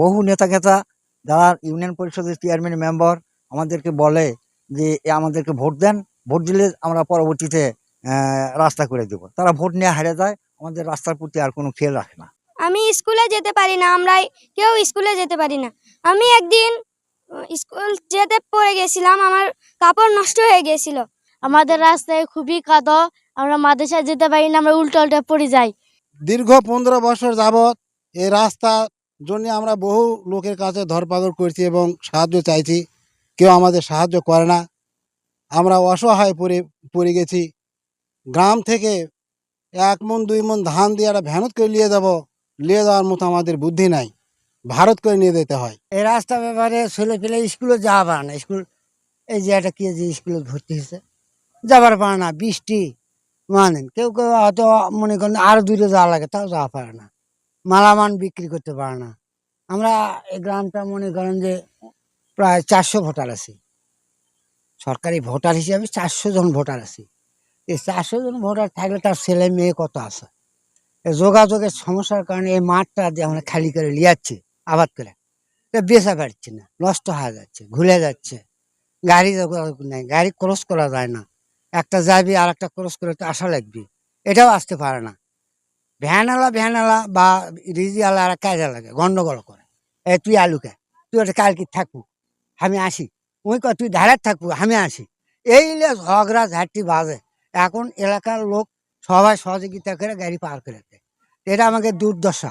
বহু নেতা খেতা যারা ইউনিয়ন পরিষদের চেয়ারম্যান মেম্বার আমাদেরকে বলে যে আমাদেরকে ভোট দেন, ভোট দিলে আমরা পরবর্তীতে রাস্তা করে দেব। তারা ভোট নিয়ে হারে যায়, আমাদের রাস্তার প্রতি আর কোনো খেয়াল রাখে না। আমি স্কুলে যেতে পারি না, আমরা কেউ স্কুলে যেতে পারি না। আমি একদিন স্কুল যেতে পড়ে গেছিলাম, আমার কাপড় নষ্ট হয়ে গেছিল। আমাদের রাস্তায় খুবই কাদা, আমরা মাদ্রাসায় যেতে পারি না, আমরা উল্টা উল্টা পড়ে যাই। দীর্ঘ 15 বছর যাবৎ এই রাস্তার জন্য আমরা বহু লোকের কাছে ধরপাকড় করছি এবং সাহায্য চাইছি, কেউ আমাদের সাহায্য করে না। আমরা অসহায় পড়ে গেছি। গ্রাম থেকে 1 মণ 2 মণ ধান দিয়ে একটা ভ্যানত করে নিয়ে যাওয়ার মতো আমাদের বুদ্ধি নাই, ভারত করে নিয়ে যেতে হয়। এই রাস্তা ব্যাপারে ছেলে পেলে স্কুলে যাওয়া পারে না। স্কুল এই যে একটা কি যে স্কুলে ভর্তি হয়েছে, যাবার পারে না। বৃষ্টি মানেন, কেউ কেউ হয়তো মনে করেন আরো দূরে যাওয়া লাগে, তাও যাওয়া পারে না। মালামাল বিক্রি করতে পারে না। আমরা এই গ্রামটা মনে করেন যে প্রায় 400 ভোটার আছি। সরকারি ভোটার হিসাবে 400 জন ভোটার আছি। এই 400 জন ভোটার থাকলে তার ছেলে মেয়ে কত আছে। এই যোগাযোগের সমস্যার কারণে এই মাঠটা যে আমরা খালি করে লিয়াচ্ছি আবাদ করে, বেচা পারছি না, নষ্ট হয়ে যাচ্ছে, ঘুরে যাচ্ছে। গাড়ি যোগাযোগ নেই, গাড়ি ক্রস করা যায় না। একটা যাবি আর একটা ক্রস করে তো আসা লাগবে, এটাও আসতে পারে না। ভ্যানওয়ালা বা রিজিওয়ালা আর কাজে লাগে, গন্ডগোল করে। তুই আলুকে, তুই ওটা কালকে থাকবো, আমি আসি। ওই তুই ধারে থাকবো, আমি আসি। এই ঝগড়া ঝাঁটি বাজে। এখন এলাকার লোক সবাই সহযোগিতা করে গাড়ি পার করে দেয়। এটা আমাকে দুর্দশা।